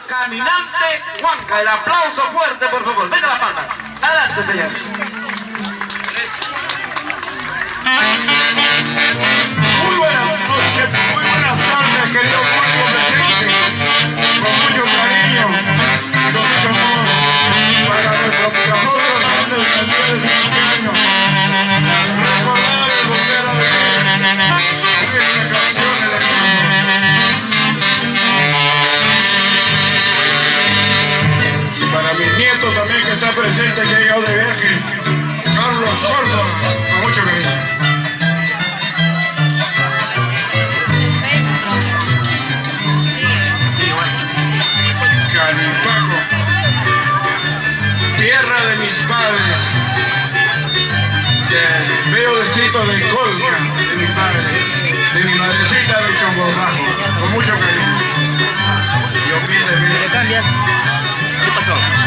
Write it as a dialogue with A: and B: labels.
A: Caminante Huanca, el aplauso fuerte, por favor. Venga la pata. Adelante, señor.
B: Muy buenas noches, muy buenas tardes, querido público presente. Con mucho cariño, con mucho amor para nuestro amor Fernando del Sendero de 15 años. Recordar el volver a vivir esta canción de la para mis nietos también que está presente, que ha llegado de viaje, Carlos Córdoba, con mucho cariño. Canipaco, tierra de mis padres, del bello distrito de Colca, de mi padre, de mi madrecita de Chongo Bajo, con mucho cariño. Yo pide,
C: ¿Le cambias? ¿Qué pasó?